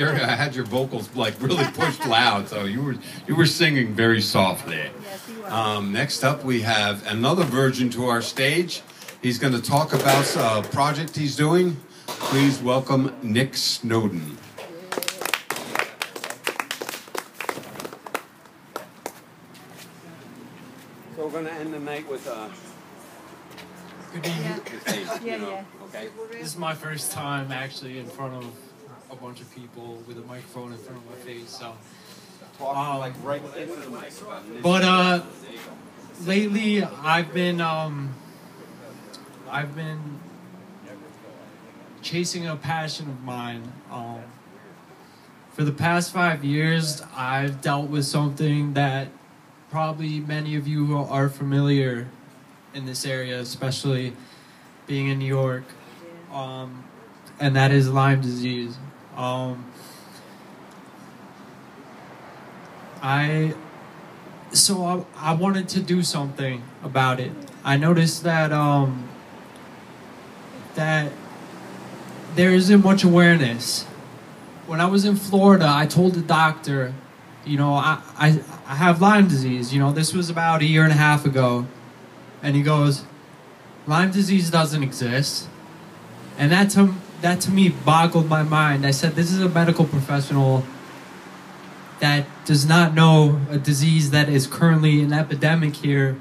Jerry, I had your vocals like really pushed loud, so you were singing very softly. Yes, you are. Next up, we have another virgin to our stage. He's going to talk about a project he's doing. Please welcome Nick Snowden. So we're going to end the night with Good evening. Yeah. Okay. This is my first time actually in front of a bunch of people with a microphone in front of my face. So, Talk like right into the mic. but lately I've been chasing a passion of mine. For the past 5 years, I've dealt with something that probably many of you are familiar in this area, especially being in New York, and that is Lyme disease. I wanted to do something about it. I noticed that that there isn't much awareness. When I was in Florida, I told the doctor, I have Lyme disease. This was about 1.5 years ago. And he goes, Lyme disease doesn't exist. And that to me boggled my mind. I said, this is a medical professional that does not know a disease that is currently an epidemic here,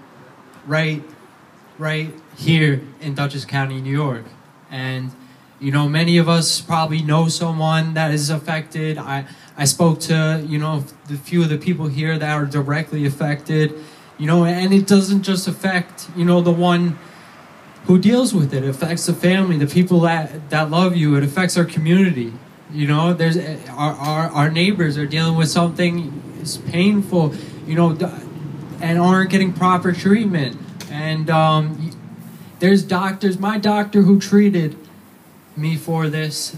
right here in Dutchess County, New York. And, many of us probably know someone that is affected. I spoke to, the few of the people here that are directly affected. And it doesn't just affect, the one who deals with it. It affects the family, the people that love you. It affects our community. There's our neighbors are dealing with something is painful, and aren't getting proper treatment. And there's doctors. My doctor who treated me for this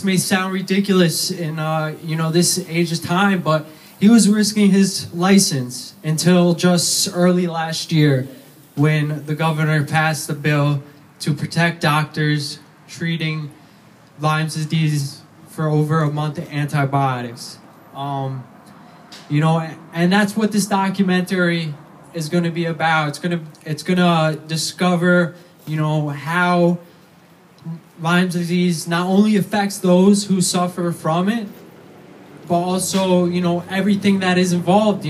may sound ridiculous in this age of time, but he was risking his license until just early last year when the governor passed the bill to protect doctors treating Lyme disease for over a month of antibiotics. And that's what this documentary is going to be about. It's gonna discover, how Lyme disease not only affects those who suffer from it, but also, everything that is involved,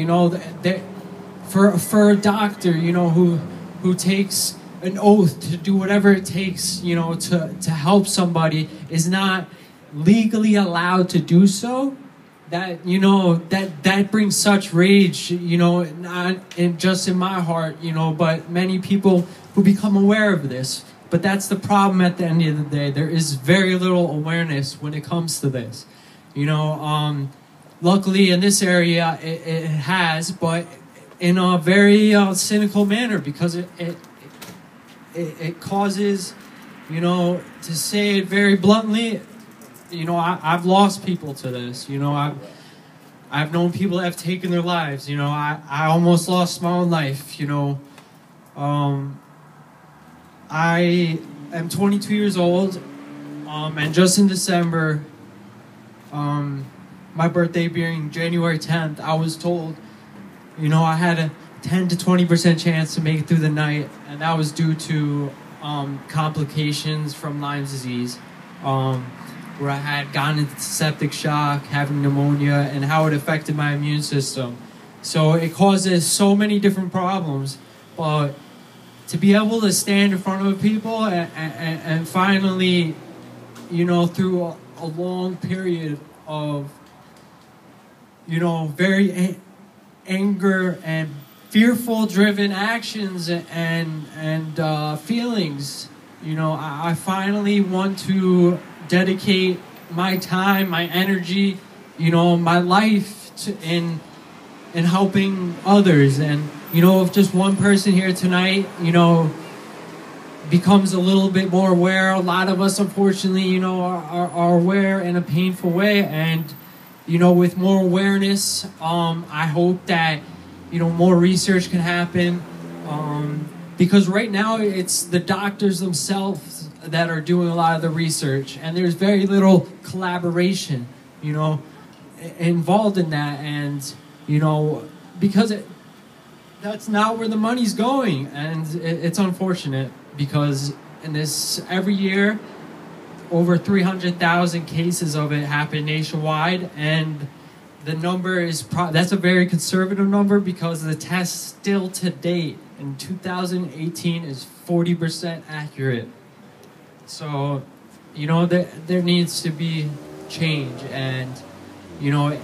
for a doctor, who takes an oath to do whatever it takes, to help somebody is not legally allowed to do so. That, that brings such rage, not just in my heart, but many people who become aware of this. But that's the problem at the end of the day. There is very little awareness when it comes to this. Luckily in this area it has, but in a very cynical manner, because it causes, to say it very bluntly, I've lost people to this. I've known people that have taken their lives. I almost lost my own life. I am 22 years old, and just in December, my birthday being January 10th, I was told, I had a 10 to 20% chance to make it through the night, and that was due to complications from Lyme disease, where I had gotten into septic shock, having pneumonia, and how it affected my immune system. So it causes so many different problems, but to be able to stand in front of people and finally, through a long period of, very anger and fearful-driven actions and feelings, I finally want to dedicate my time, my energy, my life in helping others. And if just one person here tonight, becomes a little bit more aware, a lot of us unfortunately, are aware in a painful way. And with more awareness, I hope that more research can happen, because right now it's the doctors themselves that are doing a lot of the research, and there's very little collaboration you know, involved in that, and you know, because that's not where the money's going, and it's unfortunate because in this every year over 300,000 cases of it happen nationwide, and the number is that's a very conservative number because the test still to date in 2018 is 40% accurate. So, you know, there needs to be change, and you know,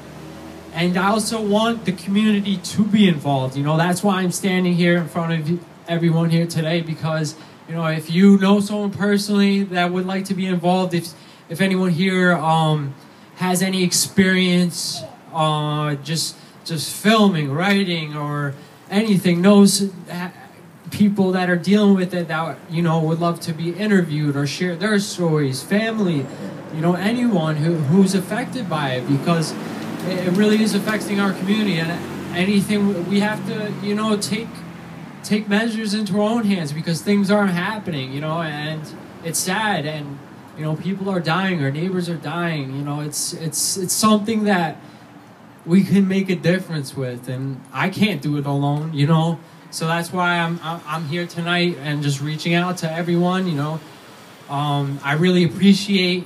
and I also want the community to be involved. You know, that's why I'm standing here in front of everyone here today, because you know, if you know someone personally that would like to be involved, if anyone here has any experience just filming, writing, or anything, knows people that are dealing with it that, you know, would love to be interviewed or share their stories, family, you know, anyone who's affected by it, because it really is affecting our community, and anything we have to, you know, take measures into our own hands, because things aren't happening, you know, and it's sad, and you know, people are dying, our neighbors are dying, you know, it's something that we can make a difference with, and I can't do it alone, you know. So that's why I'm here tonight and just reaching out to everyone, you know. I really appreciate,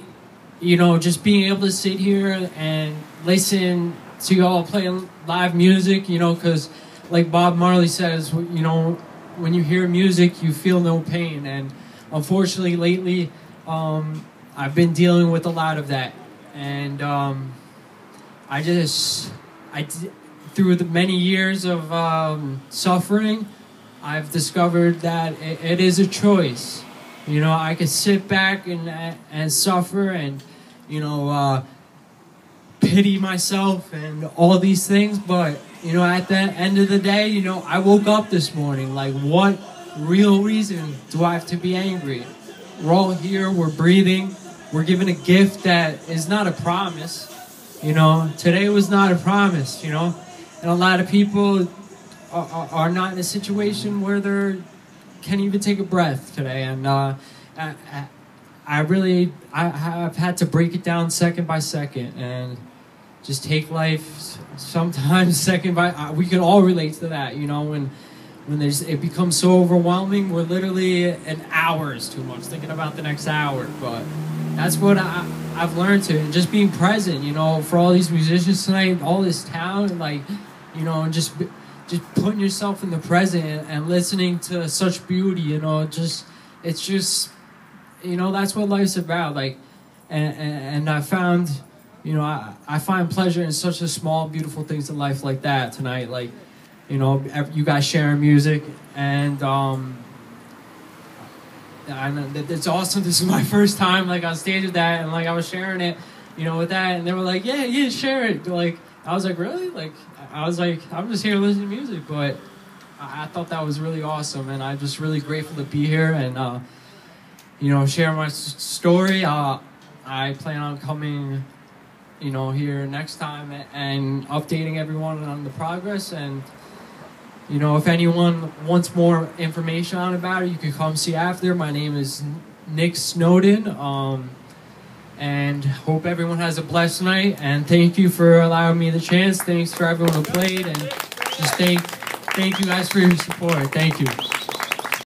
you know, just being able to sit here and listen to y'all play live music, you know, because like Bob Marley says, you know, when you hear music, you feel no pain. And unfortunately, lately, I've been dealing with a lot of that. And through the many years of suffering, I've discovered that it is a choice. You know, I could sit back and suffer and, you know, pity myself and all these things, but you know, at the end of the day, you know, I woke up this morning, like, what real reason do I have to be angry? We're all here, we're breathing, we're given a gift that is not a promise, you know. Today was not a promise, you know, and a lot of people are not in a situation where they can't even take a breath today, and I've had to break it down second by second, and just take life sometimes second by. We can all relate to that, you know. When it becomes so overwhelming, we're literally an hour is too much thinking about the next hour. But that's what I've learned to, and just being present, you know, for all these musicians tonight, all this talent, like, you know, and just putting yourself in the present and listening to such beauty, you know. It's just, you know, that's what life's about. Like, and I found. You know, I find pleasure in such a small, beautiful things in life like that tonight. Like, you know, you guys sharing music, and it's awesome. This is my first time, like, on stage with that, and like I was sharing it, you know, with that, and they were like, yeah, share it. Like, I was like, really? Like, I was like, I'm just here listening to music, but I thought that was really awesome, and I'm just really grateful to be here and you know, share my story. I plan on coming, you know, here next time and updating everyone on the progress. And you know, if anyone wants more information on about it, you can come see after. My name is Nick Snowden, and hope everyone has a blessed night, and thank you for allowing me the chance. Thanks for everyone who played, and just thank you guys for your support. Thank you.